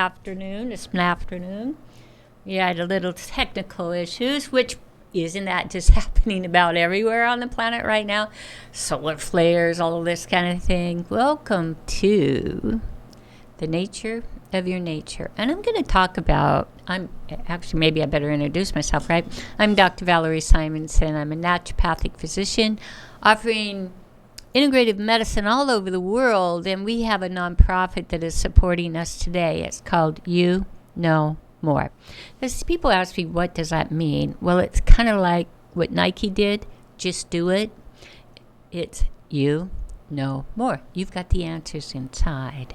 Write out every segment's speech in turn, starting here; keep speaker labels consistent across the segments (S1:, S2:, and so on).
S1: afternoon. We had a little technical issues, which isn't that just happening about everywhere on the planet right now? Solar flares, all of this kind of thing. Welcome to the nature of your nature. And I'm going to talk about, maybe I better introduce myself, right? I'm Dr. Valerie Simonson. I'm a naturopathic physician offering integrative medicine all over the world. And we have a nonprofit that is supporting us today. It's called You Know More. Because people ask me, what does that mean? Well, it's kind of like what Nike did. Just do it. It's you know more. You've got the answers inside.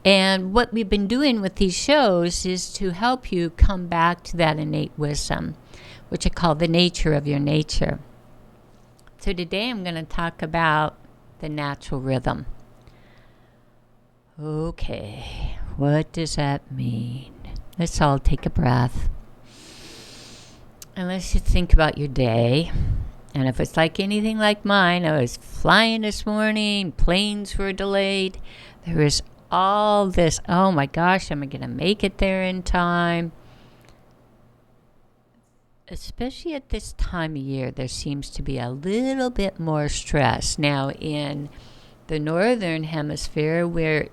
S1: And what we've been doing with these shows is to help you come back to that innate wisdom, which I call the nature of your nature. So today I'm going to talk about the natural rhythm. Okay, what does that mean? Let's all take a breath. And let's just think about your day. And if it's like anything like mine, I was flying this morning, planes were delayed. There was all this, oh my gosh, am I going to make it there in time? Especially at this time of year, there seems to be a little bit more stress. Now, in the northern hemisphere, we're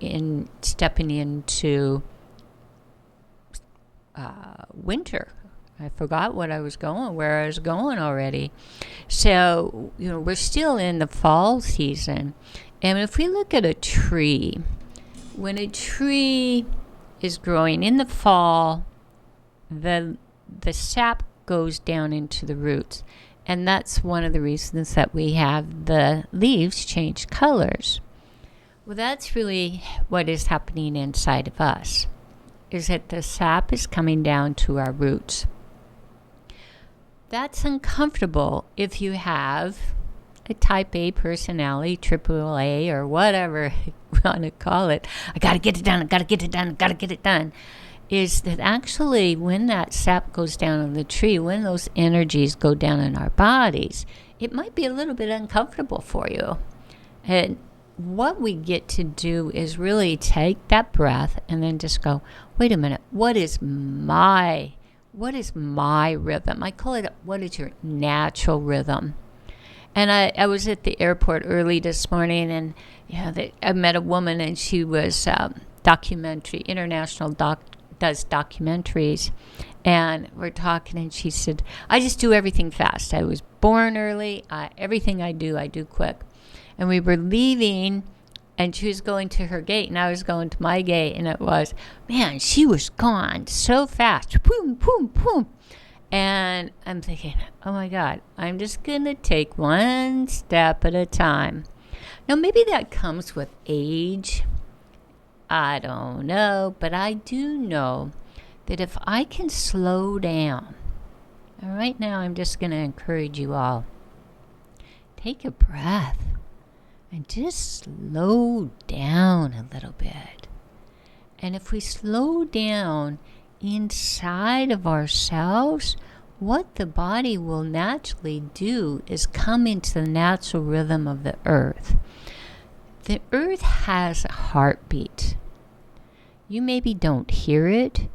S1: stepping into winter. I forgot where I was going already. So, we're still in the fall season. And if we look at a tree, when a tree is growing in the fall, the sap goes down into the roots. And that's one of the reasons that we have the leaves change colors. Well, that's really what is happening inside of us, is that the sap is coming down to our roots. That's uncomfortable if you have a type A personality, triple A, or whatever you want to call it. I got to get it done. Is that actually when that sap goes down on the tree, when those energies go down in our bodies, it might be a little bit uncomfortable for you. And what we get to do is really take that breath and then just go, wait a minute, what is my rhythm? I call it, what is your natural rhythm? And I was at the airport early this morning, and I met a woman, and she was international does documentaries, and we're talking, and she said, I just do everything fast. I was born early. Everything I do quick. And we were leaving, and she was going to her gate, and I was going to my gate, and it was, man, she was gone so fast. Boom, boom, boom. And I'm thinking, oh my God, I'm just going to take one step at a time. Now, maybe that comes with age. I don't know, but I do know that if I can slow down, and right now I'm just going to encourage you all, take a breath and just slow down a little bit. And if we slow down inside of ourselves, what the body will naturally do is come into the natural rhythm of the earth. The earth has a heartbeat. You maybe don't hear it,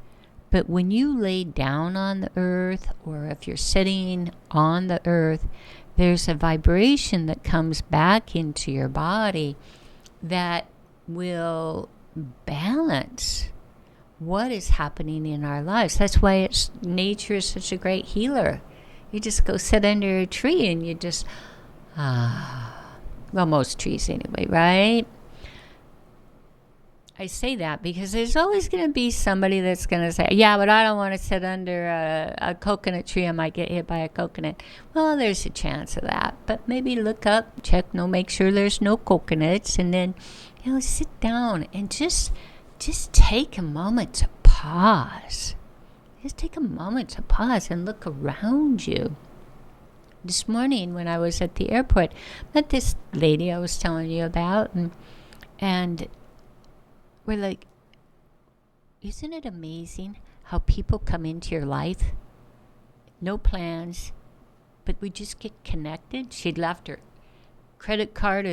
S1: but when you lay down on the earth, or if you're sitting on the earth, there's a vibration that comes back into your body that will balance what is happening in our lives. That's why nature is such a great healer. You just go sit under a tree and you just, well, most trees anyway, right? I say that because there's always going to be somebody that's going to say, yeah, but I don't want to sit under a coconut tree. I might get hit by a coconut. Well, there's a chance of that. But maybe look up, check, make sure there's no coconuts. And then, sit down and just take a moment to pause. Just take a moment to pause and look around you. This morning when I was at the airport, met this lady I was telling you about, and we're like, isn't it amazing how people come into your life? No plans, but we just get connected. She'd left her credit card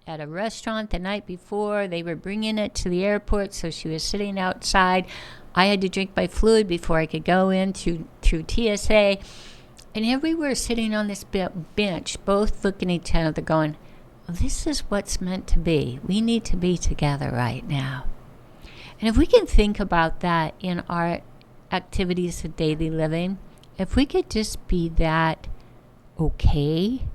S1: at a restaurant the night before. They were bringing it to the airport, so she was sitting outside. I had to drink my fluid before I could go in through TSA. And here we were sitting on this bench, both looking at each other going, this is what's meant to be. We need to be together right now. And if we can think about that in our activities of daily living, if we could just be that okay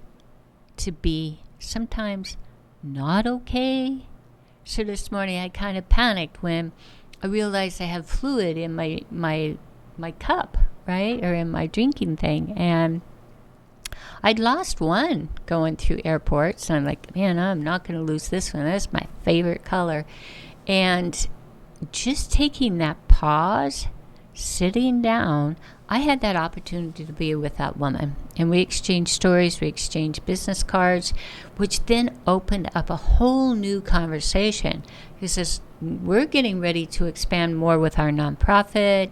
S1: to be sometimes not okay. So this morning I kind of panicked when I realized I have fluid in my cup, right? Or in my drinking thing. And I'd lost one going through airports. And I'm like, man, I'm not going to lose this one. That's my favorite color. And just taking that pause, sitting down, I had that opportunity to be with that woman. And we exchanged stories, we exchanged business cards, which then opened up a whole new conversation. He says, we're getting ready to expand more with our nonprofit.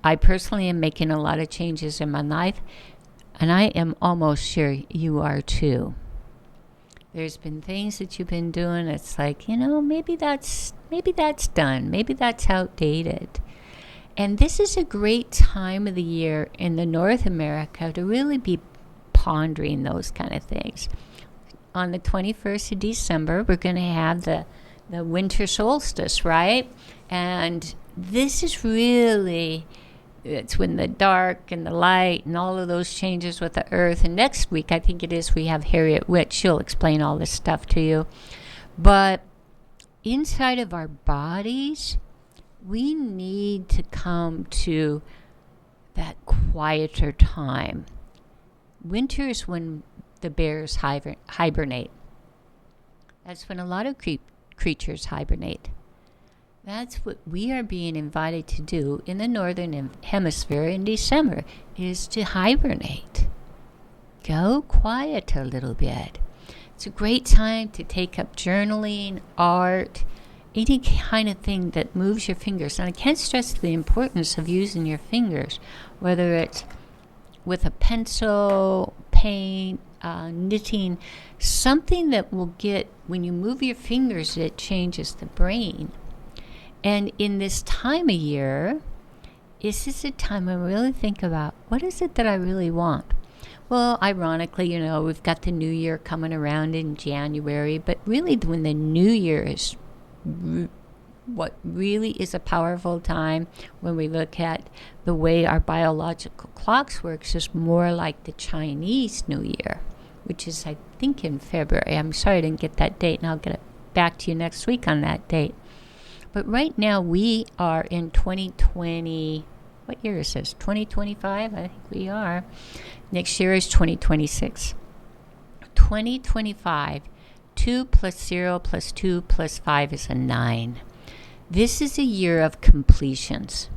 S1: I personally am making a lot of changes in my life, and I am almost sure you are too. There's been things that you've been doing. It's like, maybe that's done. Maybe that's outdated. And this is a great time of the year in the North America to really be pondering those kind of things. On the 21st of December, we're going to have the winter solstice, right? And this is really, it's when the dark and the light and all of those changes with the earth. And next week, I think it is, we have Harriet Witt. She'll explain all this stuff to you. But inside of our bodies, we need to come to that quieter time. Winter is when the bears hibernate. That's when a lot of creatures hibernate. That's what we are being invited to do in the Northern Hemisphere in December, is to hibernate. Go quiet a little bit. It's a great time to take up journaling, art, any kind of thing that moves your fingers. And I can't stress the importance of using your fingers, whether it's with a pencil, paint, knitting, something that will get, when you move your fingers, it changes the brain. And in this time of year, this is a time when we really think about, what is it that I really want? Well, ironically, we've got the new year coming around in January, but really when the new year is what really is a powerful time, when we look at the way our biological clocks works, is more like the Chinese New Year, which is, I think, in February. I'm sorry I didn't get that date, and I'll get back to you next week on that date. But right now we are in 2020. What year is this? 2025? I think we are. Next year is 2026. 2025. 2 plus 0 plus 2 plus 5 is a 9. This is a year of completions.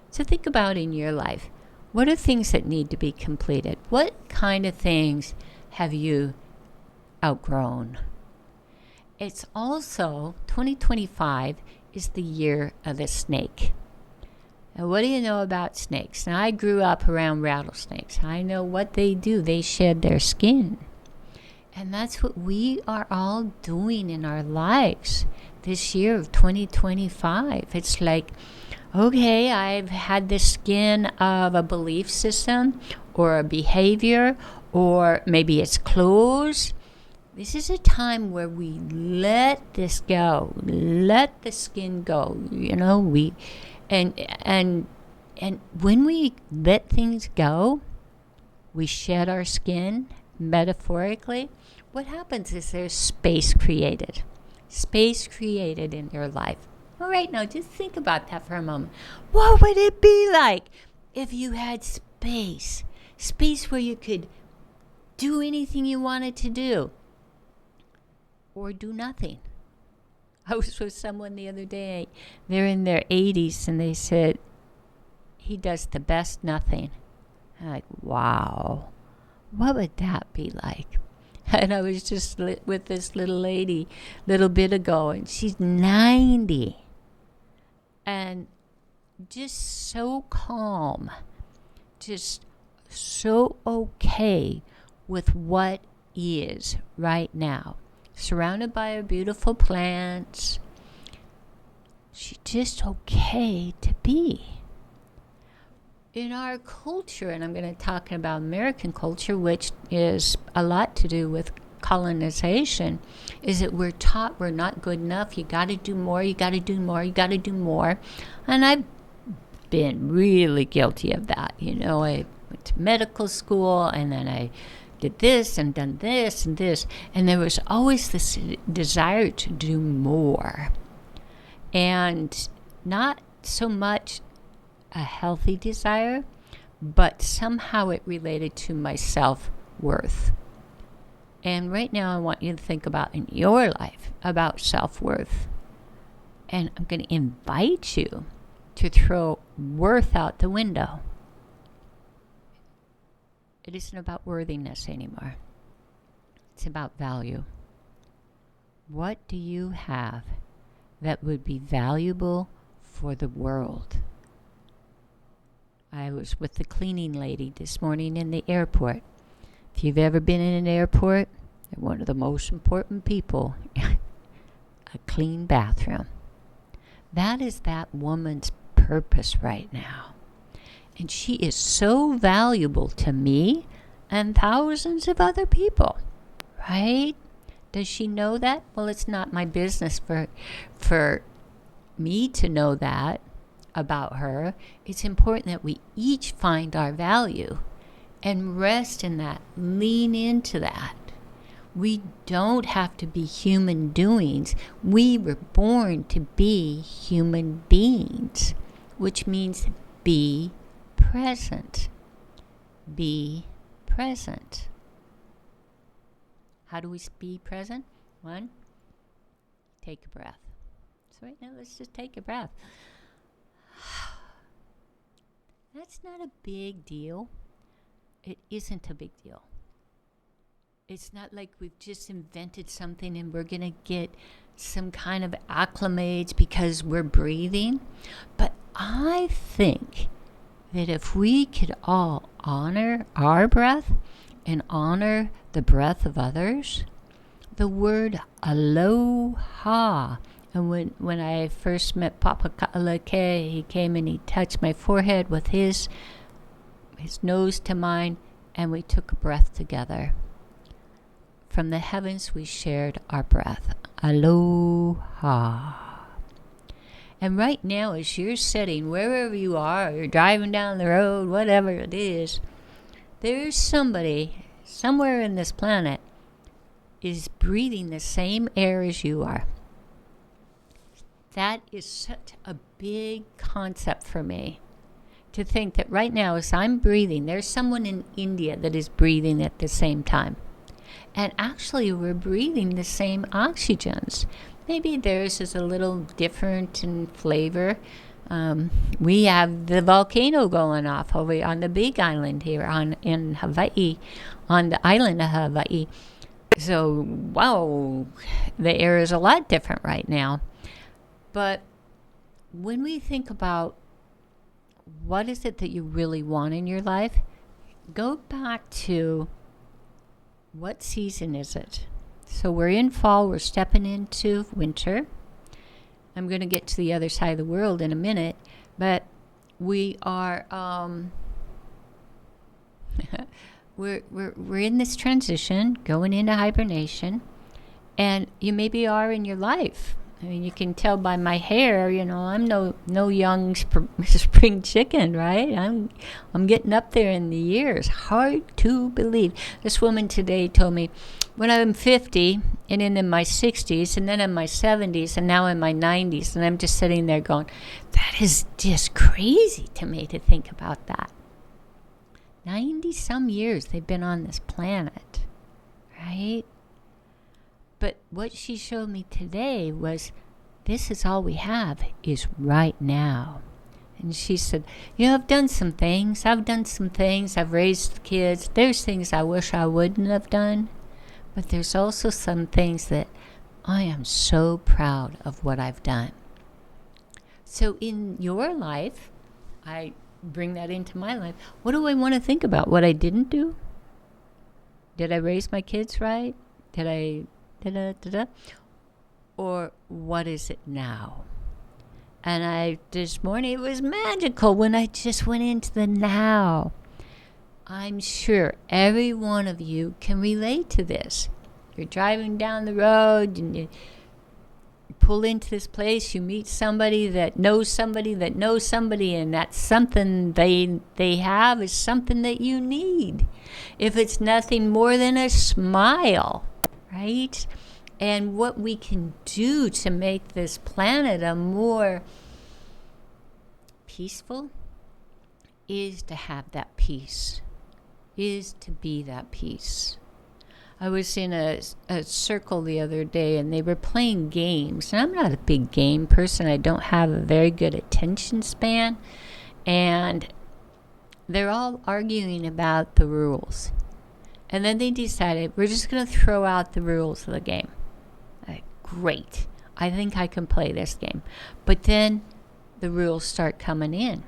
S1: So think about in your life, what are things that need to be completed? What kind of things have you outgrown? It's also 2025 is the year of the snake. Now, what do you know about snakes? Now, I grew up around rattlesnakes. I know what they do. They shed their skin. And that's what we are all doing in our lives this year of 2025. It's like, okay, I've had the skin of a belief system or a behavior, or maybe it's clothes. This is a time where we let this go, let the skin go. And when we let things go, we shed our skin, metaphorically. What happens is there's space created in your life. All right, now just think about that for a moment. What would it be like if you had space where you could do anything you wanted to do, or do nothing? I was with someone the other day. They're in their 80s, and they said, he does the best nothing. I'm like, wow, what would that be like? And I was just with this little lady a little bit ago, and she's 90. And just so calm, just so okay with what is right now. surrounded by her beautiful plants. She's just okay to be. In our culture, and I'm going to talk about American culture, which is a lot to do with colonization, is that we're taught we're not good enough. You got to do more, you got to do more, you got to do more. And I've been really guilty of that. You know, I went to medical school, and then I did this and done this and this. And there was always this desire to do more. And not so much a healthy desire, but somehow it related to my self-worth. And right now I want you to think about in your life about self-worth. And I'm going to invite you to throw worth out the window. It isn't about worthiness anymore. It's about value. What do you have that would be valuable for the world? I was with the cleaning lady this morning in the airport. If you've ever been in an airport, they're one of the most important people. A clean bathroom. That is that woman's purpose right now. And she is so valuable to me and thousands of other people, right? Does she know that? Well, it's not my business for me to know that about her. It's important that we each find our value and rest in that, lean into that. We don't have to be human doings. We were born to be human beings, which means be present. Be present. How do we be present? One, take a breath. So right now, let's just take a breath. That's not a big deal. It isn't a big deal. It's not like we've just invented something and we're going to get some kind of acclimates because we're breathing. But I think that if we could all honor our breath and honor the breath of others, the word aloha. And when I first met Papa Ka'alake, he came and he touched my forehead with his nose to mine, and we took a breath together. From the heavens we shared our breath. Aloha. And right now, as you're sitting, wherever you are, you're driving down the road, whatever it is, there's somebody somewhere in this planet is breathing the same air as you are. That is such a big concept for me, to think that right now as I'm breathing, there's someone in India that is breathing at the same time. And actually we're breathing the same oxygens. Maybe theirs is a little different in flavor. We have the volcano going off over on the big island here in Hawaii, on the island of Hawaii. So, wow, the air is a lot different right now. But when we think about what is it that you really want in your life, go back to what season is it? So we're in fall, we're stepping into winter. I'm going to get to the other side of the world in a minute, but we are we're in this transition, going into hibernation, and you maybe are in your life. I mean, you can tell by my hair, you know, I'm no young spring chicken, right? I'm getting up there in the years. Hard to believe. This woman today told me, when I'm 50, and then in my 60s, and then in my 70s, and now in my 90s, and I'm just sitting there going, that is just crazy to me to think about that. 90-some years they've been on this planet, right? But what she showed me today was, this is all we have, is right now. And she said, you know, I've done some things. I've raised kids. There's things I wish I wouldn't have done. But there's also some things that I am so proud of what I've done. So in your life, I bring that into my life. What do I want to think about? What I didn't do? Did I raise my kids right? Did I da-da-da-da, or what is it now? And this morning, it was magical when I just went into the now. I'm sure every one of you can relate to this. You're driving down the road and you pull into this place, you meet somebody that knows somebody that knows somebody, and that's something they have is something that you need. If it's nothing more than a smile, right? And what we can do to make this planet a more peaceful is to have that peace, is to be that peace. I was in a circle the other day, and they were playing games. And I'm not a big game person. I don't have a very good attention span. And they're all arguing about the rules. And then they decided, we're just going to throw out the rules of the game. Great. I think I can play this game. But then the rules start coming in.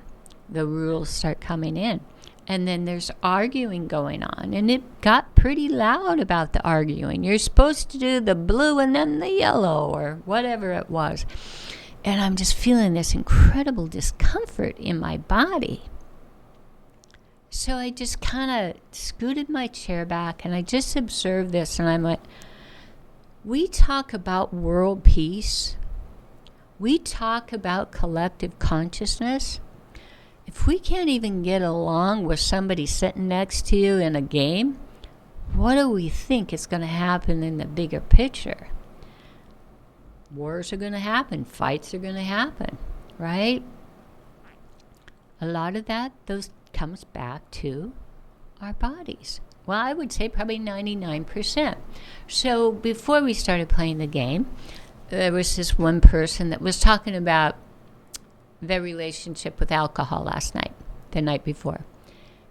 S1: And then there's arguing going on. And it got pretty loud about the arguing. You're supposed to do the blue and then the yellow or whatever it was. And I'm just feeling this incredible discomfort in my body. So I just kind of scooted my chair back and I just observed this. And I'm like, we talk about world peace. We talk about collective consciousness. If we can't even get along with somebody sitting next to you in a game, what do we think is going to happen in the bigger picture? Wars are going to happen. Fights are going to happen, right? A lot of that, those comes back to our bodies. Well, I would say probably 99%. So before we started playing the game, there was this one person that was talking about their relationship with alcohol the night before.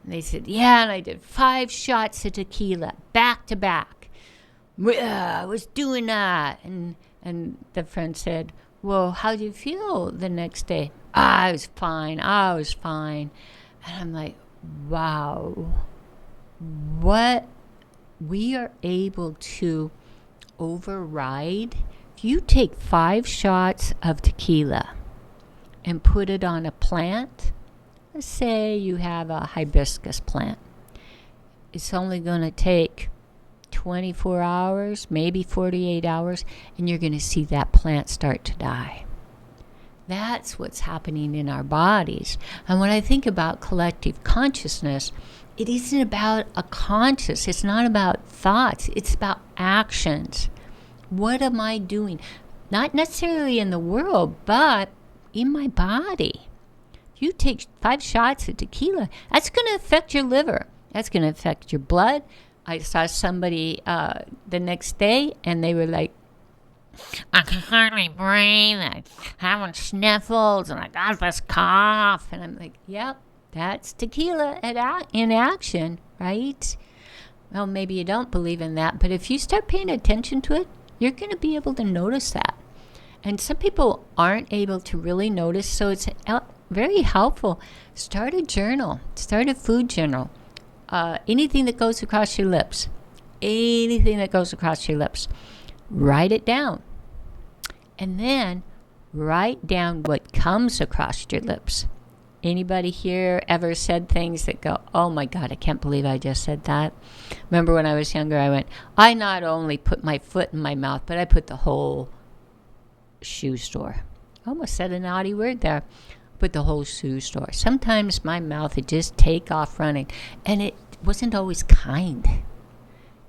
S1: And they said, yeah, and I did 5 shots of tequila back to back. I was doing that. And the friend said, well, how did you feel the next day? I was fine. And I'm like, wow. What we are able to override. If you take 5 shots of tequila and put it on a plant, let's say you have a hibiscus plant, it's only going to take 24 hours, maybe 48 hours, and you're going to see that plant start to die. That's what's happening in our bodies. And when I think about collective consciousness, it isn't about a conscious. It's not about thoughts. It's about actions. What am I doing? Not necessarily in the world, but in my body. If you take 5 shots of tequila, that's going to affect your liver. That's going to affect your blood. I saw somebody the next day, and they were like, I can hardly breathe. I'm having sniffles, and I got this cough. And I'm like, yep. That's tequila in action, right? Well, maybe you don't believe in that, but if you start paying attention to it, you're going to be able to notice that. And some people aren't able to really notice, so it's very helpful. Start a journal. Start a food journal. Anything that goes across your lips. Write it down. And then write down what comes across your lips. Anybody here ever said things that go, oh my God, I can't believe I just said that? Remember when I was younger, I not only put my foot in my mouth, but I put the whole shoe store. I almost said a naughty word there. Put the whole shoe store. Sometimes my mouth would just take off running, and it wasn't always kind.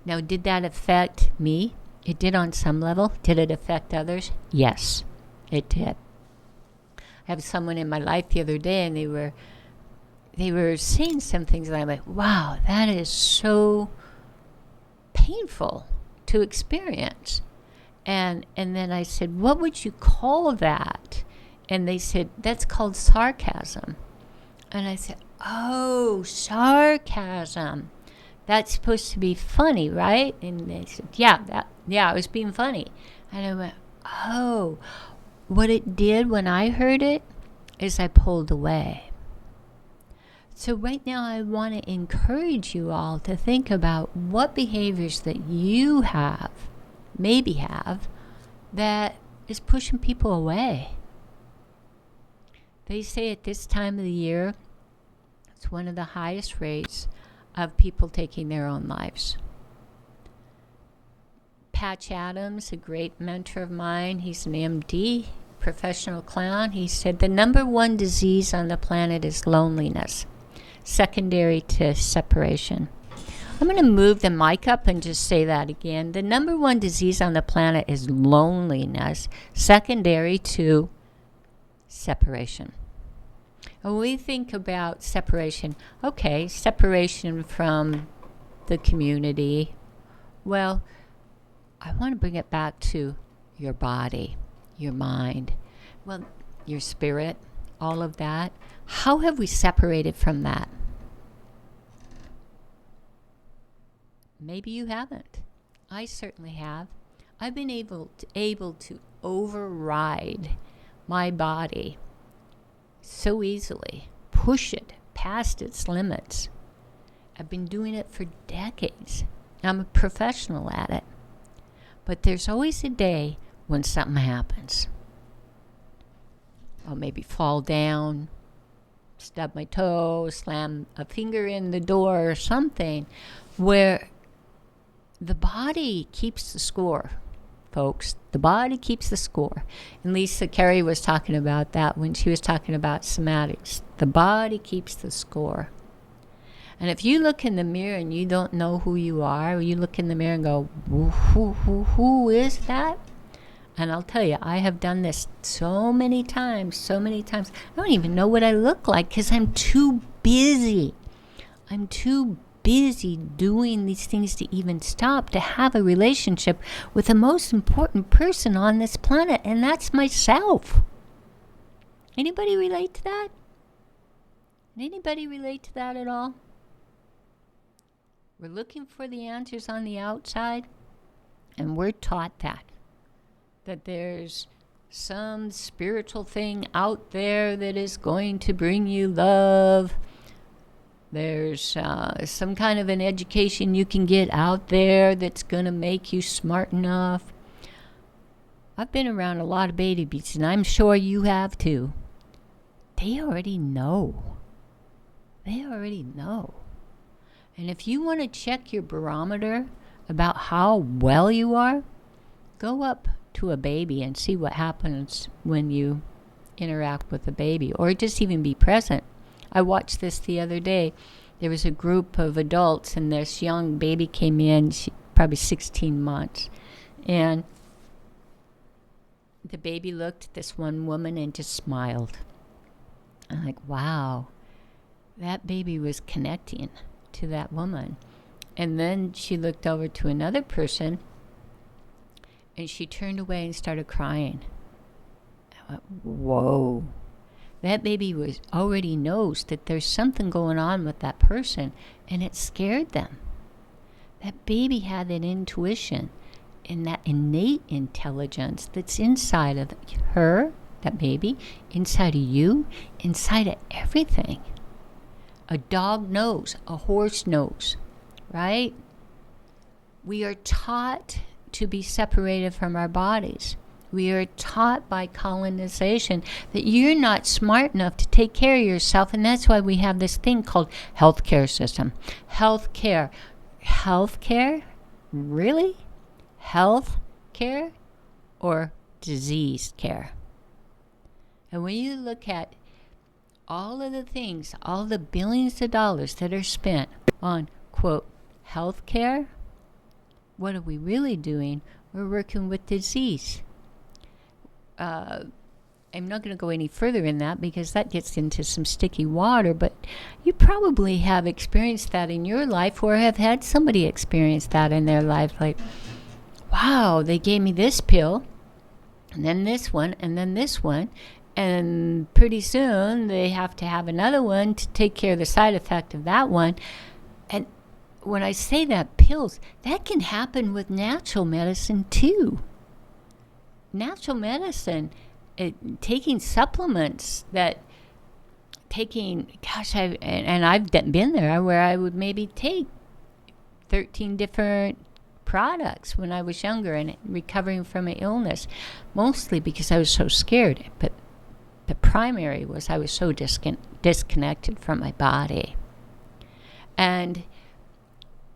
S1: Now, did that affect me? It did on some level. Did it affect others? Yes, it did. I have someone in my life the other day, and they were saying some things, and I'm like, wow, that is so painful to experience. And then I said, what would you call that? And they said, that's called sarcasm. And I said, oh, sarcasm. That's supposed to be funny, right? And they said, yeah, I was being funny. And I went, oh. What it did when I heard it is I pulled away. So right now I want to encourage you all to think about what behaviors that you have maybe have, that is pushing people away. They say at this time of the year, it's one of the highest rates of people taking their own lives. Patch Adams, a great mentor of mine, he's an MD, professional clown. He said the number one disease on the planet is loneliness, secondary to separation. I'm going to move the mic up and just say that again. The number one disease on the planet is loneliness, secondary to separation. When we think about separation, okay, separation from the community. Well, I want to bring it back to your body, your mind, well, your spirit, all of that. How have we separated from that? Maybe you haven't. I certainly have. I've been able to override my body so easily, push it past its limits. I've been doing it for decades. I'm a professional at it. But there's always a day when something happens. I'll maybe fall down, stub my toe, slam a finger in the door or something, where the body keeps the score, folks. The body keeps the score. And Lisa Carey was talking about that when she was talking about somatics. The body keeps the score. And if you look in the mirror and you don't know who you are, you look in the mirror and go, who is that? And I'll tell you, I have done this so many times. I don't even know what I look like because I'm too busy. I'm too busy doing these things to even stop to have a relationship with the most important person on this planet, and that's myself. Anybody relate to that? Anybody relate to that at all? We're looking for the answers on the outside, and we're taught that there's some spiritual thing out there that is going to bring you love. There's some kind of an education you can get out there that's going to make you smart enough. I've been around a lot of babies, and I'm sure you have too. They already know. And if you want to check your barometer about how well you are, go up to a baby and see what happens when you interact with a baby, or just even be present. I watched this the other day. There was a group of adults, and this young baby came in, probably 16 months. And the baby looked at this one woman and just smiled. I'm like, wow, that baby was connecting to that woman. And then she looked over to another person, and she turned away and started crying. I went, whoa. That baby already knows that there's something going on with that person, and it scared them. That baby had that intuition and that innate intelligence that's inside of her, that baby, inside of you, inside of everything. A dog knows, a horse knows, right? We are taught to be separated from our bodies. We are taught by colonization that you're not smart enough to take care of yourself, and that's why we have this thing called healthcare system. Healthcare. Healthcare? Really? Health care or disease care? And when you look at all of the things, all the billions of dollars that are spent on, quote, health care, what are we really doing? We're working with disease. I'm not going to go any further in that because that gets into some sticky water, but you probably have experienced that in your life or have had somebody experience that in their life. Like, wow, they gave me this pill, and then this one, and then this one, and pretty soon they have to have another one to take care of the side effect of that one. And when I say that pills, that can happen with natural medicine too. Natural medicine, taking supplements I've been there where I would maybe take 13 different products when I was younger and recovering from an illness, mostly because I was so scared. But the primary was I was so disconnected from my body. And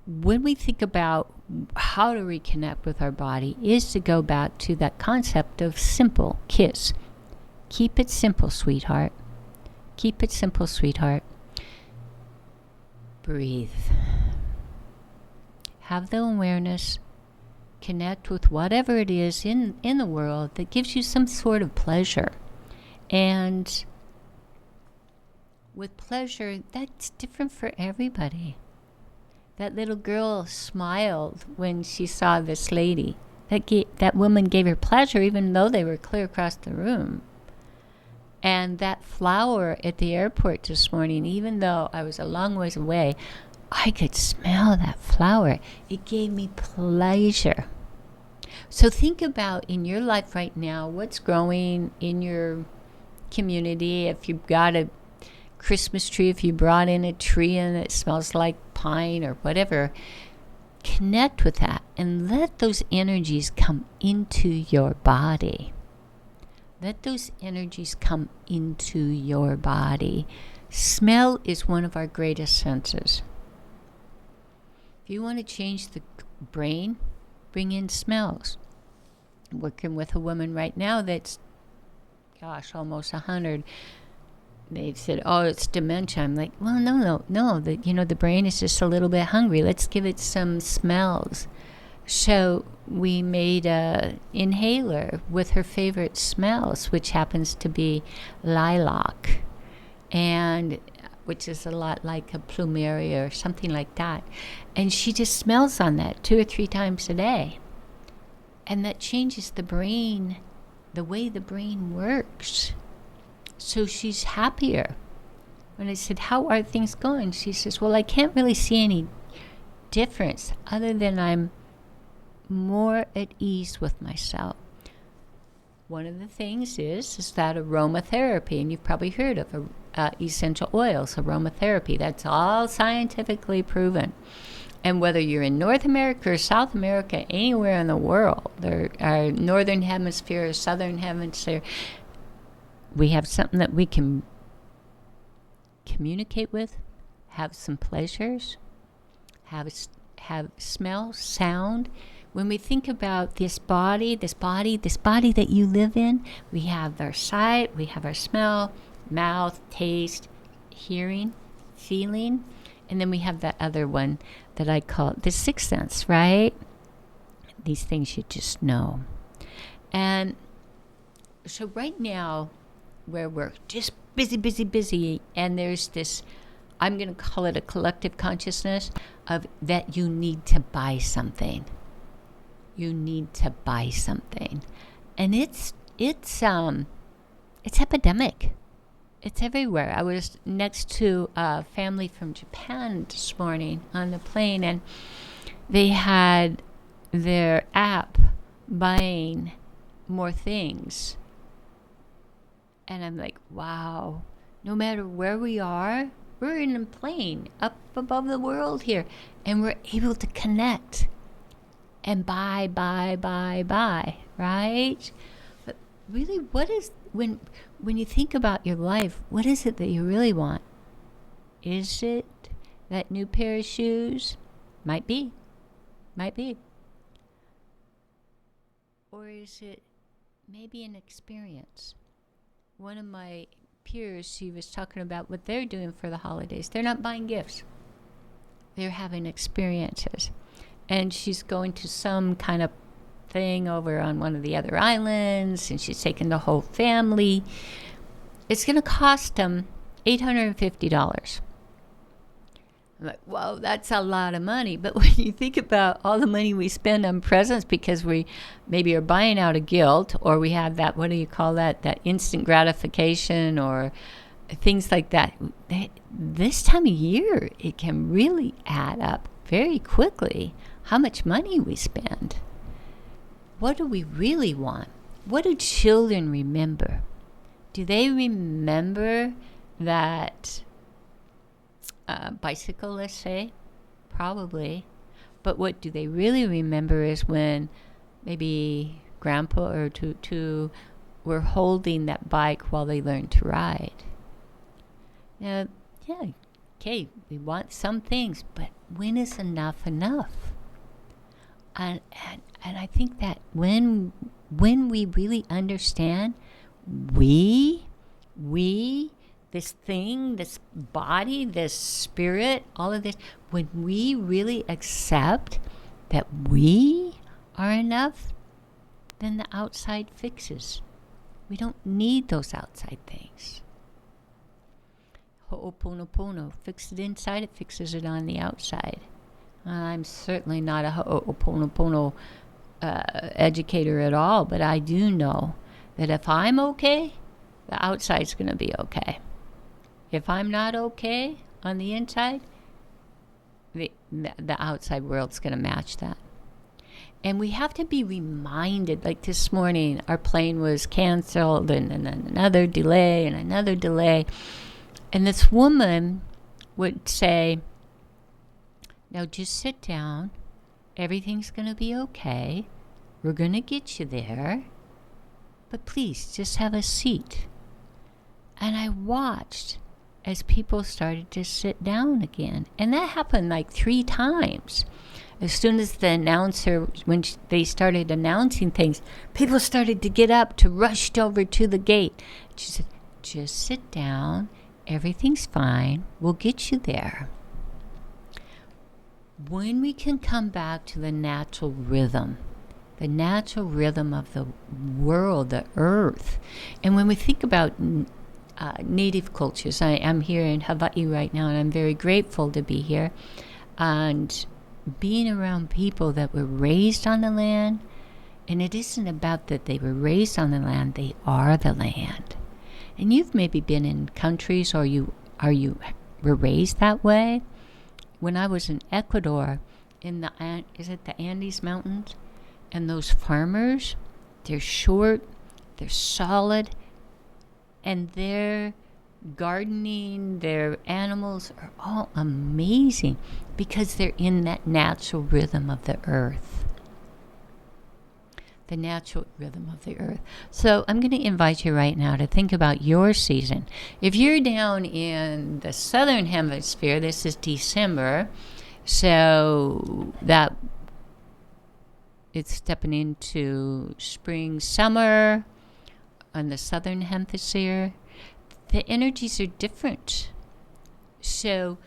S1: when we think about how to reconnect with our body is to go back to that concept of simple kiss. Keep it simple, sweetheart. Keep it simple, sweetheart. Breathe. Have the awareness. Connect with whatever it is in the world that gives you some sort of pleasure. And with pleasure, that's different for everybody. That little girl smiled when she saw this lady. That woman gave her pleasure even though they were clear across the room. And that flower at the airport this morning, even though I was a long ways away, I could smell that flower. It gave me pleasure. So think about in your life right now, what's growing in your community. If you've got a Christmas tree, if you brought in a tree and it smells like pine or whatever, connect with that and let those energies come into your body. Let those energies come into your body. Smell is one of our greatest senses. If you want to change the brain, bring in smells. I'm working with a woman right now that's, almost 100. They said, oh, it's dementia. I'm like, well, no. The brain is just a little bit hungry. Let's give it some smells. So we made a inhaler with her favorite smells, which happens to be lilac, and which is a lot like a plumeria or something like that. And she just smells on that 2 or 3 times a day. And that changes the brain, the way the brain works. So she's happier. When I said, how are things going? She says, well, I can't really see any difference other than I'm more at ease with myself. One of the things is that aromatherapy, and you've probably heard of essential oils, aromatherapy. That's all scientifically proven. And whether you're in North America or South America, anywhere in the world, there are northern hemisphere or southern hemisphere, we have something that we can communicate with, have some pleasures, have smell, sound. When we think about this body that you live in, we have our sight, we have our smell, mouth, taste, hearing, feeling, and then we have that other one that I call the sixth sense, right? These things you just know. And so right now, where we're just busy, and there's this, I'm going to call it a collective consciousness of that you need to buy something. You need to buy something. And it's epidemic. It's everywhere. I was next to a family from Japan this morning on the plane, and they had their app buying more things. And I'm like, wow, no matter where we are, we're in a plane up above the world here, and we're able to connect and buy, right? But really, what is, when you think about your life, what is it that you really want? Is it that new pair of shoes? Might be. Or is it maybe an experience? One of my peers, she was talking about what they're doing for the holidays. They're not buying gifts. They're having experiences. And she's going to some kind of thing over on one of the other islands, and she's taking the whole family. It's going to cost them $850. I'm like, whoa, that's a lot of money. But when you think about all the money we spend on presents because we maybe are buying out of guilt, or we have that, what do you call that, that instant gratification or things like that. This time of year, it can really add up very quickly how much money we spend. What do we really want? What do children remember? Do they remember that bicycle, let's say? Probably. But what do they really remember is when maybe grandpa or two were holding that bike while they learned to ride. Now, yeah, okay, we want some things, but when is enough enough? And I think that when we really understand we, this thing, this body, this spirit, all of this, when we really accept that we are enough, then the outside fixes. We don't need those outside things. Ho'oponopono, fix it inside, it fixes it on the outside. I'm certainly not a ho'oponopono educator at all, but I do know that if I'm okay, the outside's going to be okay. If I'm not okay on the inside, the outside world's going to match that. And we have to be reminded, like this morning, our plane was canceled and another delay and another delay. And this woman would say, now just sit down. Everything's going to be okay. We're going to get you there. But please, just have a seat. And I watched as people started to sit down again. And that happened like 3 times. As soon as the announcer, when they started announcing things, people started to get up, to rush over to the gate. She said, just sit down. Everything's fine. We'll get you there. When we can come back to the natural rhythm of the world, the earth. And when we think about native cultures, I am here in Hawaii right now, and I'm very grateful to be here. And being around people that were raised on the land, and it isn't about that they were raised on the land, they are the land. And you've maybe been in countries or you were raised that way. When I was in Ecuador, in the Andes Mountains, and those farmers, they're short, they're solid, and their gardening, their animals are all amazing because they're in that natural rhythm of the earth. The natural rhythm of the earth. So I'm going to invite you right now to think about your season. If you're down in the southern hemisphere, this is December, so that it's stepping into spring, summer on the southern hemisphere. The energies are different. So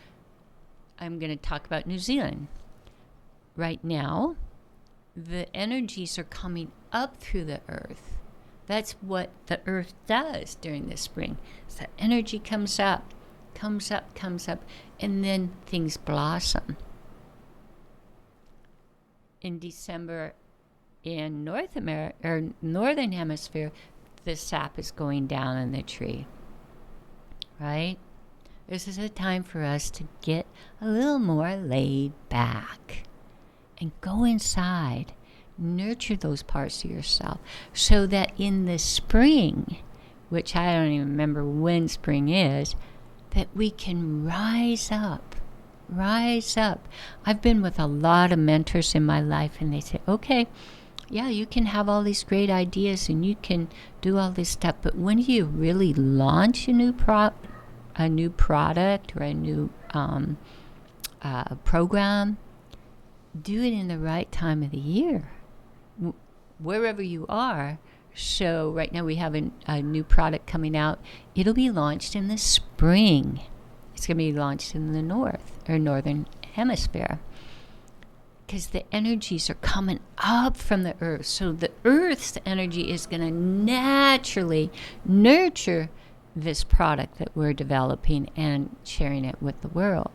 S1: I'm going to talk about New Zealand. Right now, the energies are coming up through the earth. That's what the earth does during the spring. So energy comes up, and then things blossom. In December, in North America or northern hemisphere, the sap is going down in the tree. Right? This is a time for us to get a little more laid back and go inside, nurture those parts of yourself so that in the spring, which I don't even remember when spring is, that we can rise up. I've been with a lot of mentors in my life, and they say, okay, yeah, you can have all these great ideas and you can do all this stuff, but when you really launch a new product or a new program, do it in the right time of the year, wherever you are. So right now we have a new product coming out. It'll be launched in the spring. It's going to be launched in the northern hemisphere, because the energies are coming up from the earth. So the earth's energy is going to naturally nurture this product that we're developing and sharing it with the world.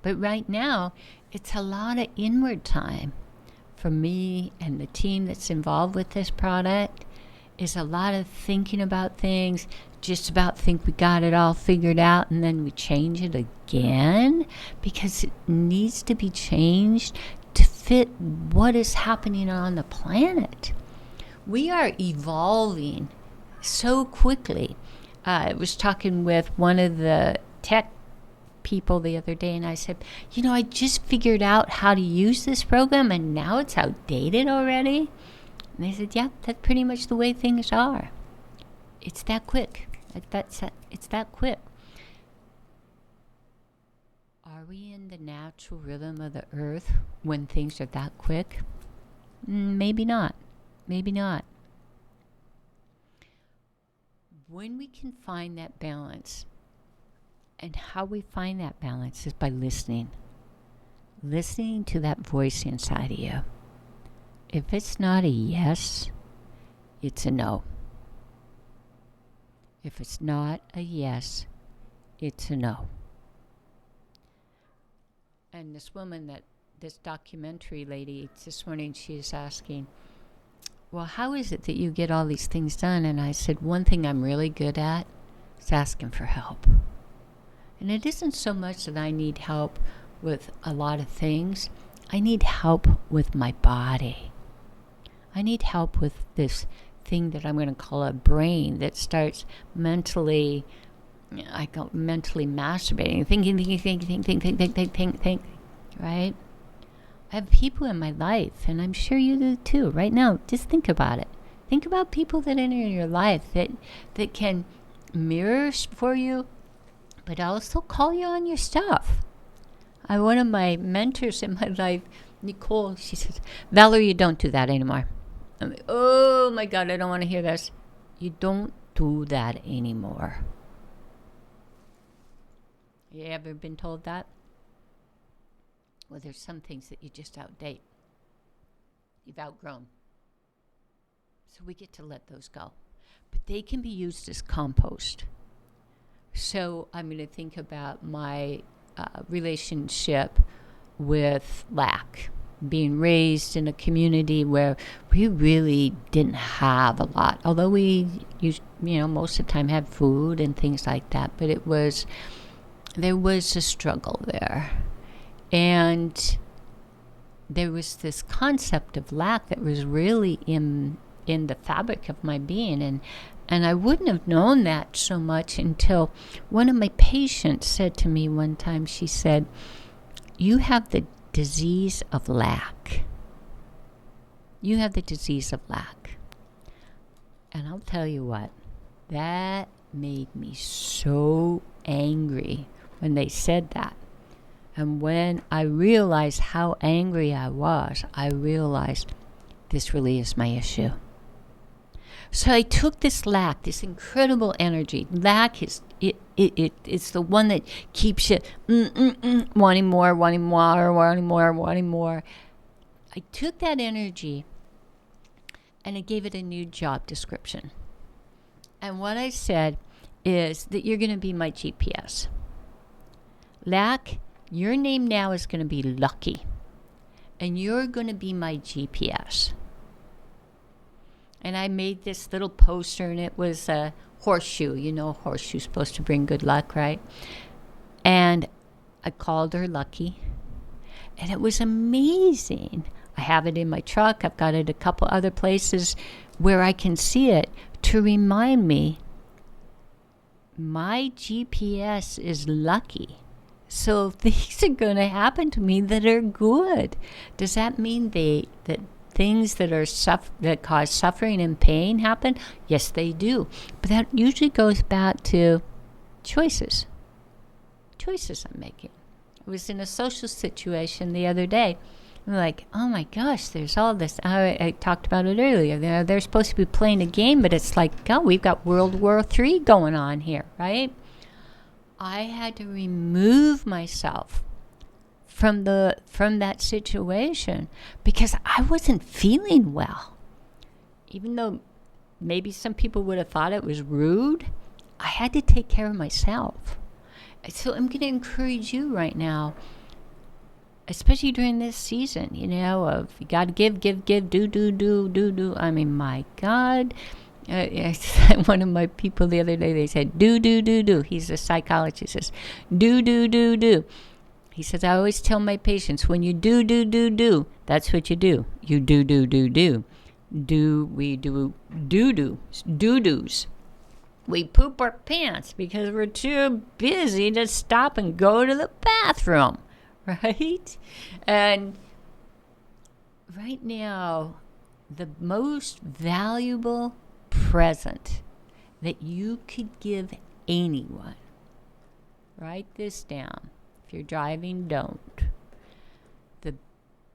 S1: But right now, it's a lot of inward time for me and the team that's involved with this product. Is a lot of thinking about things, just about think we got it all figured out, and then we change it again because it needs to be changed to fit what is happening on the planet. We are evolving so quickly. I was talking with one of the tech people the other day, and I said, I just figured out how to use this program, and now it's outdated already. And they said, yeah, that's pretty much the way things are. It's that quick. It's that quick. Are we in the natural rhythm of the earth when things are that quick? Maybe not. Maybe not. When we can find that balance, and how we find that balance is by listening. Listening to that voice inside of you. If it's not a yes, it's a no. If it's not a yes, it's a no. And this documentary lady, this morning, she is asking, well, how is it that you get all these things done? And I said, one thing I'm really good at is asking for help. And it isn't so much that I need help with a lot of things. I need help with my body. I need help with this thing that I'm going to call a brain that starts mentally masturbating, think, right? I have people in my life, and I'm sure you do too. Right now, just think about it. Think about people that enter your life that can mirror for you, but also call you on your stuff. One of my mentors in my life, Nicole, she says, Valerie, you don't do that anymore. I'm like, oh my God, I don't want to hear this. You don't do that anymore. You ever been told that? Well, there's some things that you just outdate. You've outgrown. So we get to let those go. But they can be used as compost. So I'm going to think about my relationship with lack. Being raised in a community where we really didn't have a lot. Although we used, most of the time had food and things like that. But there was a struggle there. And there was this concept of lack that was really in the fabric of my being. And I wouldn't have known that so much until one of my patients said to me one time, she said, you have the disease of lack. You have the disease of lack. And I'll tell you what, that made me so angry when they said that. And when I realized how angry I was, I realized this really is my issue. So I took this lack, this incredible energy. Lack is it's the one that keeps you wanting more, wanting more, wanting more, wanting more. I took that energy and I gave it a new job description. And what I said is that you're going to be my GPS. Lack, your name now is going to be Lucky. And you're going to be my GPS. And I made this little poster, and it was a horseshoe. A horseshoe's supposed to bring good luck, right? And I called her Lucky. And it was amazing. I have it in my truck. I've got it a couple other places where I can see it to remind me my GPS is Lucky. So things are going to happen to me that are good. Does that mean that things that are that cause suffering and pain happen? Yes, they do. But that usually goes back to choices I'm making. I was in a social situation the other day. I'm like, oh my gosh, there's all this. I talked about it earlier. They're supposed to be playing a game, but it's like, oh, we've got World War III going on here, right? I had to remove myself from that situation because I wasn't feeling well. Even though maybe some people would have thought it was rude, I had to take care of myself. So I'm going to encourage you right now, especially during this season, of you got to give, do. I mean, my God. One of my people the other day, they said, do. He's a psychologist. He says, do. He says, I always tell my patients, when you do, that's what you do. You do. We do do-dos. we poop our pants because we're too busy to stop and go to the bathroom, right? And right now, the most valuable present that you could give anyone, write this down. If you're driving, don't. The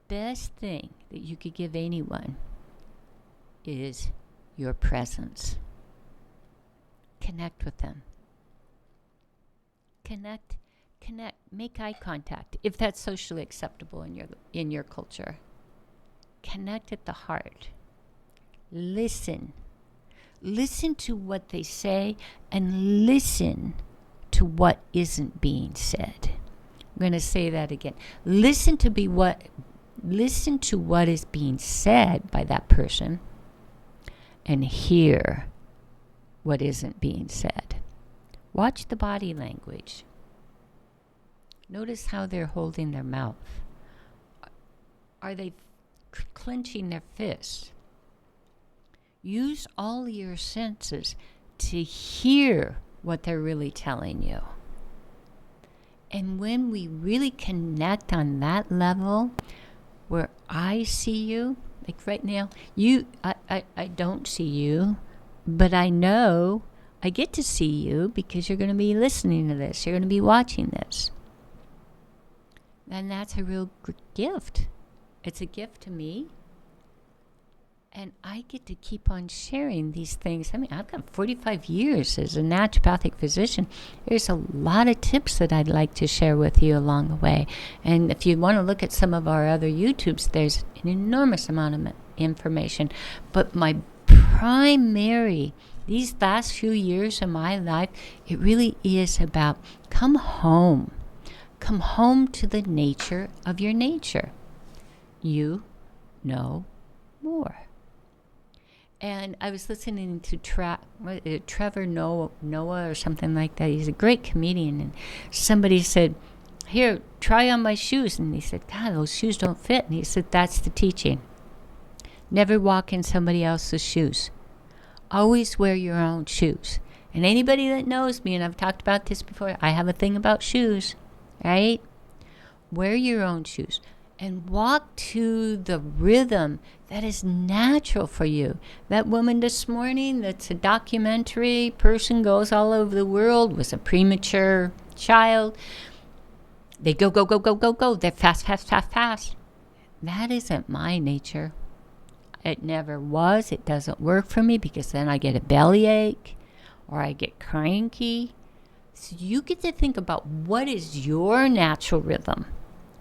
S1: best thing that you could give anyone is your presence. Connect with them. Connect, make eye contact if that's socially acceptable in your culture. Connect at the heart. Listen to what they say, and listen to what isn't being said. I'm going to say that again. Listen to what is being said by that person, and hear what isn't being said. Watch the body language. Notice how they're holding their mouth. Are they clenching their fists? Use all your senses to hear what they're really telling you. And when we really connect on that level, where I see you, like right now, I don't see you, but I know I get to see you because you're going to be listening to this. You're going to be watching this. And that's a real gift. It's a gift to me. And I get to keep on sharing these things. I mean, I've got 45 years as a naturopathic physician. There's a lot of tips that I'd like to share with you along the way. And if you want to look at some of our other YouTubes, there's an enormous amount of information. But my primary, these last few years of my life, it really is about come home. Come home to the nature of your nature. You know more. And I was listening to Trevor Noah or something like that. He's a great comedian. And somebody said, here, try on my shoes. And he said, God, those shoes don't fit. And he said, that's the teaching. Never walk in somebody else's shoes. Always wear your own shoes. And anybody that knows me, and I've talked about this before, I have a thing about shoes, right? Wear your own shoes. And walk to the rhythm that is natural for you. That woman this morning that's a documentary person, goes all over the world, was a premature child. They go. They're fast. That isn't my nature. It never was. It doesn't work for me because then I get a bellyache or I get cranky. So you get to think about what is your natural rhythm.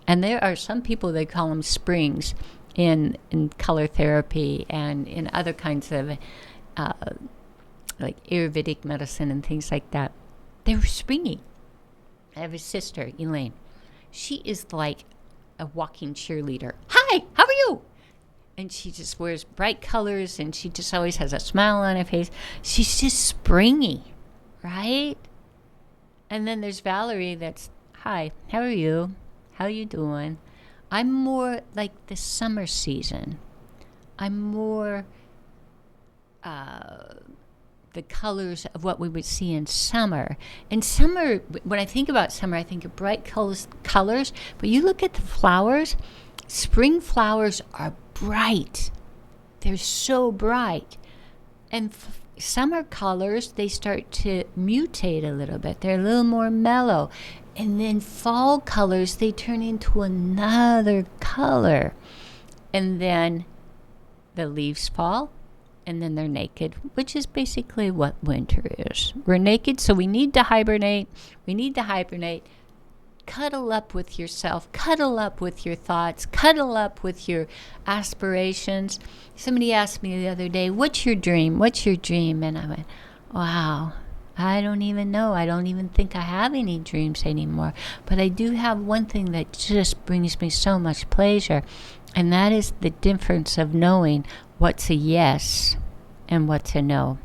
S1: And there are some people, they call them springs in color therapy and in other kinds of like Ayurvedic medicine and things like that. They're springy. I have a sister, Elaine. She is like a walking cheerleader. Hi, how are you? And she just wears bright colors and she just always has a smile on her face. She's just springy, right? And then there's Valerie that's, hi, how are you? How you doing? I'm more like the summer season. I'm more the colors of what we would see in summer. In summer, when I think about summer, I think of bright colors. But you look at the flowers, spring flowers are bright. They're so bright. And summer colors, they start to mutate a little bit. They're a little more mellow. And then fall colors, they turn into another color. And then the leaves fall, and then they're naked, which is basically what winter is. We're naked, so we need to hibernate. Cuddle up with yourself. Cuddle up with your thoughts. Cuddle up with your aspirations. Somebody asked me the other day, what's your dream? What's your dream? And I went, wow. I don't even know. I don't even think I have any dreams anymore. But I do have one thing that just brings me so much pleasure, and that is the difference of knowing what's a yes and what's a no.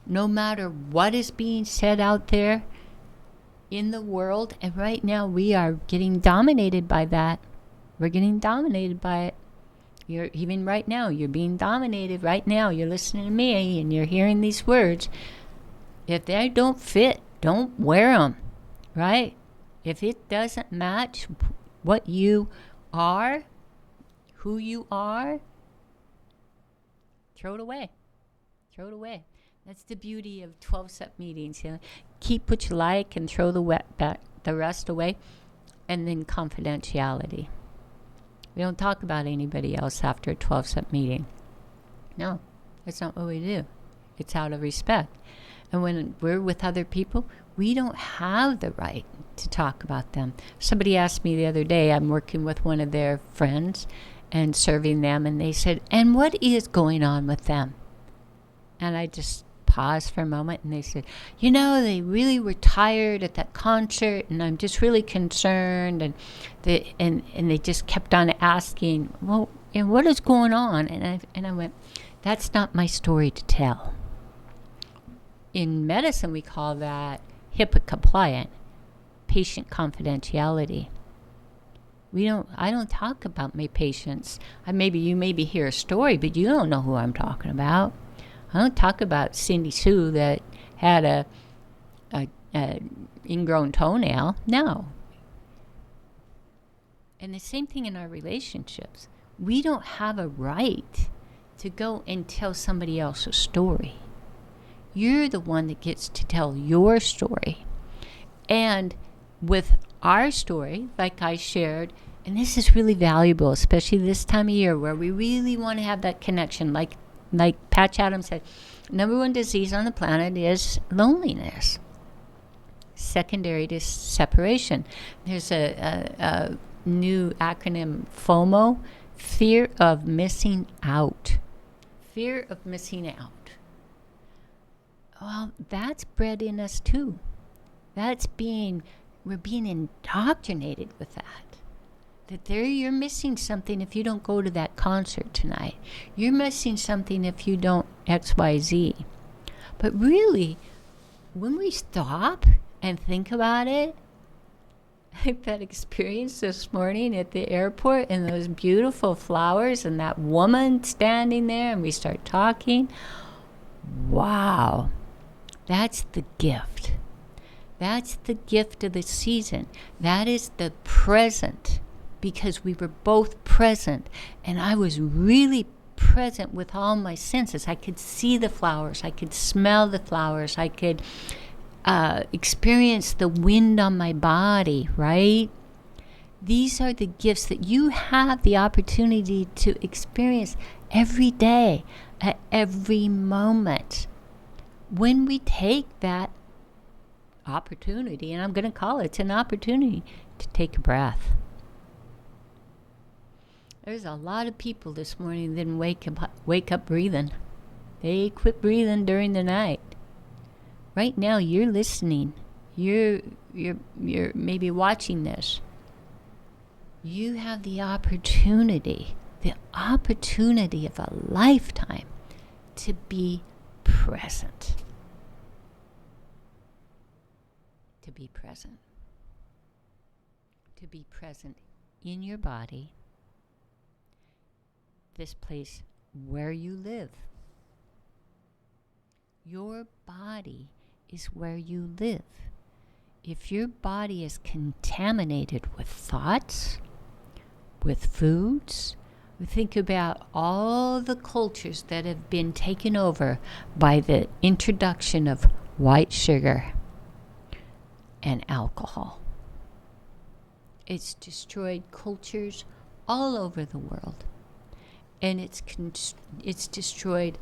S1: No matter what is being said out there in the world, and right now we are getting dominated by that. We're getting dominated by it. Even right now, you're being dominated right now. You're listening to me and you're hearing these words. If they don't fit, don't wear them, right? If it doesn't match what you are, who you are, throw it away. Throw it away. That's the beauty of 12-step meetings. Keep what you like and throw the rest away. And then confidentiality. We don't talk about anybody else after a 12-step meeting. No, that's not what we do. It's out of respect. And when we're with other people, we don't have the right to talk about them. Somebody asked me the other day, I'm working with one of their friends and serving them, and they said, and what is going on with them? And I just paused for a moment, and they said, they really were tired at that concert, and I'm just really concerned. And they just kept on asking, well, and what is going on? And I went, that's not my story to tell. In medicine, we call that HIPAA compliant, patient confidentiality. I don't talk about my patients. You maybe hear a story, but you don't know who I'm talking about. I don't talk about Cindy Sue that had a ingrown toenail. No. And the same thing in our relationships. We don't have a right to go and tell somebody else's story. You're the one that gets to tell your story. And with our story, like I shared, and this is really valuable, especially this time of year where we really want to have that connection. Like Patch Adams said, number one disease on the planet is loneliness, secondary to separation. There's a new acronym, FOMO, fear of missing out. Fear of missing out. Well, that's bred in us too. We're being indoctrinated with that you're missing something if you don't go to that concert tonight. You're missing something if you don't XYZ. But really, when we stop and think about it, like that experience this morning at the airport and those beautiful flowers and that woman standing there and we start talking, wow, that's the gift. That's the gift of the season. That is the present, because we were both present, and I was really present with all my senses. I could see the flowers. I could smell the flowers. I could experience the wind on my body, right? These are the gifts that you have the opportunity to experience every day, at every moment. When we take that opportunity, and I'm going to call it an opportunity, to take a breath. There's a lot of people this morning that didn't wake up breathing. They quit breathing during the night. Right now, you're listening. You're maybe watching this. You have the opportunity of a lifetime to be present. To be present. To be present in your body, this place where you live. Your body is where you live. If your body is contaminated with thoughts, with foods, we think about all the cultures that have been taken over by the introduction of white sugar and alcohol. It's destroyed cultures all over the world. And it's destroyed,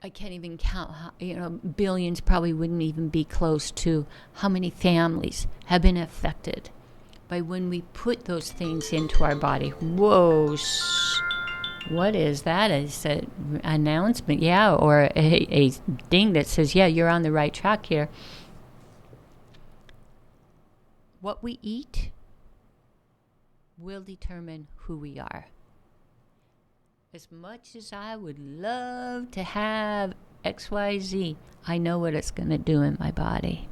S1: I can't even count how, billions probably wouldn't even be close to how many families have been affected by when we put those things into our body. Whoa, what is that? Is an announcement? Yeah, or a ding that says, yeah, you're on the right track here. What we eat will determine who we are. As much as I would love to have XYZ, I know what it's going to do in my body.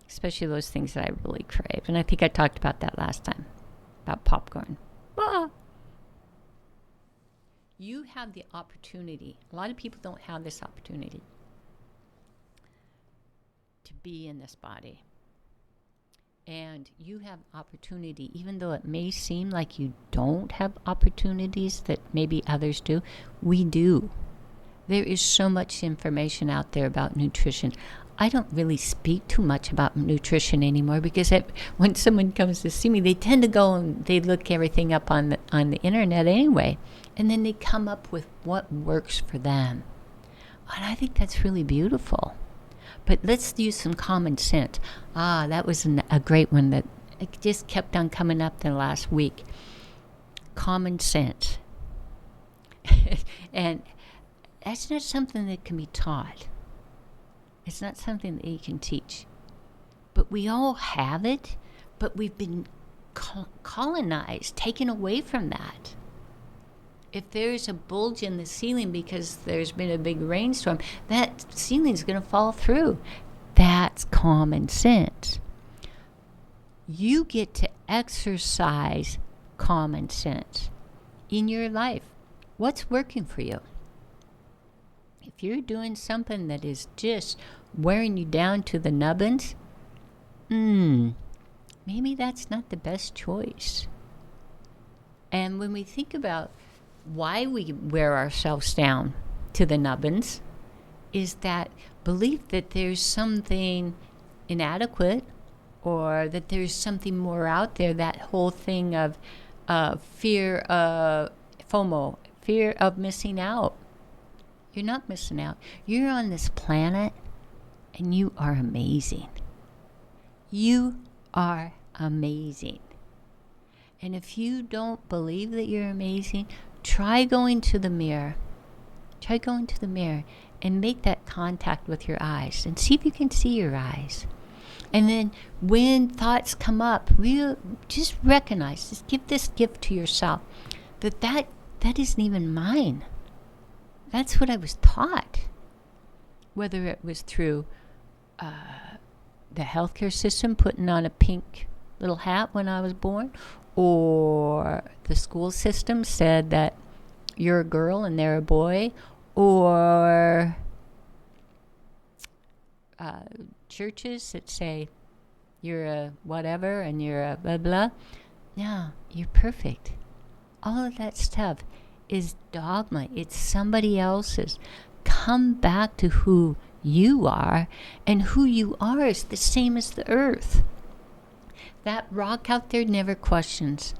S1: Especially those things that I really crave. And I think I talked about that last time, about popcorn. Ah. You have the opportunity. A lot of people don't have this opportunity to be in this body. And you have opportunity, even though it may seem like you don't have opportunities that maybe others do, we do. There is so much information out there about nutrition. I don't really speak too much about nutrition anymore because when someone comes to see me, they tend to go and they look everything up on the internet anyway. And then they come up with what works for them. And I think that's really beautiful. But let's use some common sense. That was a great one that it just kept on coming up the last week. Common sense. And that's not something that can be taught. It's not something that you can teach. But we all have it, but we've been colonized, taken away from that. If there's a bulge in the ceiling because there's been a big rainstorm, that ceiling's going to fall through. That's common sense. You get to exercise common sense in your life. What's working for you? If you're doing something that is just wearing you down to the nubbins, maybe that's not the best choice. And when we think about why we wear ourselves down to the nubbins, is that belief that there's something inadequate or that there's something more out there, that whole thing of fear of FOMO, fear of missing out. You're not missing out. You're on this planet and you are amazing. You are amazing. And if you don't believe that you're amazing, try going to the mirror. Try going to the mirror and make that contact with your eyes and see if you can see your eyes. And then when thoughts come up, just recognize, just give this gift to yourself, that isn't even mine. That's what I was taught. Whether it was through the healthcare system putting on a pink little hat when I was born, or the school system said that you're a girl and they're a boy, or churches that say you're a whatever and you're a blah blah. No, you're perfect. All of that stuff is dogma. It's somebody else's. Come back to who you are, and who you are is the same as the earth. That rock out there never questions,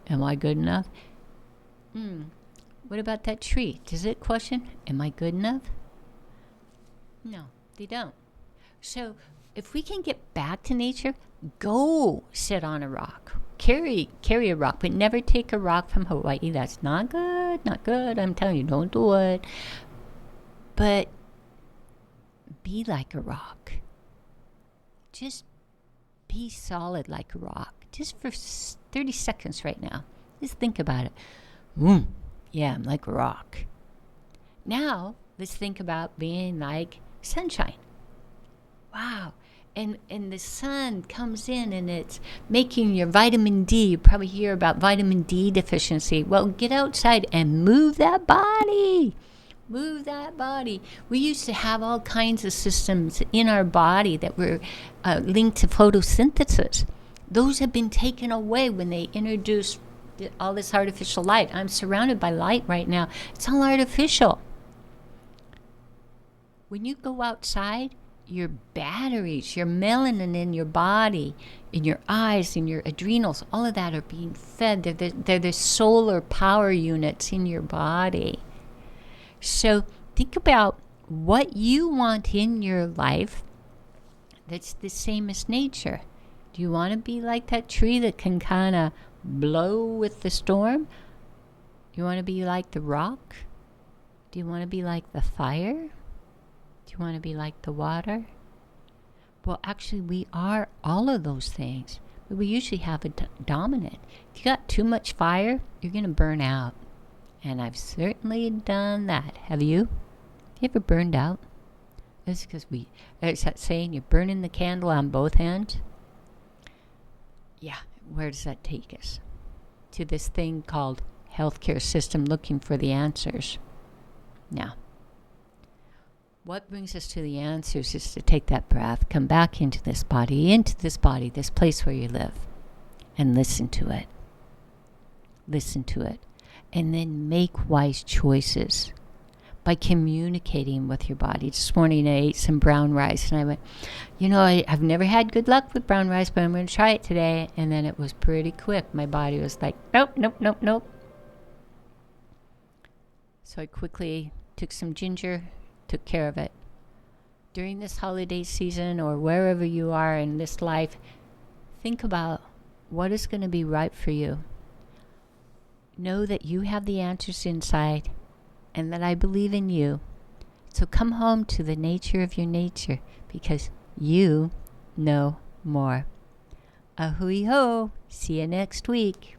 S1: am I good enough? What about that tree? Does it question, am I good enough? No, they don't. So if we can get back to nature, go sit on a rock. Carry a rock, but never take a rock from Hawaii. That's not good. I'm telling you, don't do it. But be like a rock. Just be solid like a rock. Just for 30 seconds right now. Just think about it. Yeah, I'm like a rock. Now, let's think about being like sunshine. Wow. And the sun comes in and it's making your vitamin D. You probably hear about vitamin D deficiency. Well, get outside and move that body. Move that body. We used to have all kinds of systems in our body that were linked to photosynthesis. Those have been taken away when they introduced all this artificial light. I'm surrounded by light right now. It's all artificial. When you go outside, your batteries, your melanin in your body, in your eyes, in your adrenals, all of that are being fed. They're the solar power units in your body. So think about what you want in your life that's the same as nature. Do you want to be like that tree that can kind of blow with the storm? You want to be like the rock? Do you want to be like the fire? Do you want to be like the water? Well, actually, we are all of those things. But we usually have a dominant. If you got too much fire, you're going to burn out. And I've certainly done that. Have you? Have you ever burned out? It's because it's that saying, you're burning the candle on both ends. Yeah, where does that take us? To this thing called healthcare system looking for the answers. Now, what brings us to the answers is to take that breath, come back into this body, this place where you live, and listen to it. Listen to it. And then make wise choices by communicating with your body. This morning I ate some brown rice and I went, I've never had good luck with brown rice, but I'm going to try it today. And then it was pretty quick. My body was like, nope. So I quickly took some ginger, took care of it. During this holiday season or wherever you are in this life, think about what is going to be right for you. Know that you have the answers inside and that I believe in you. So come home to the nature of your nature because you know more. Ahui ho. See you next week.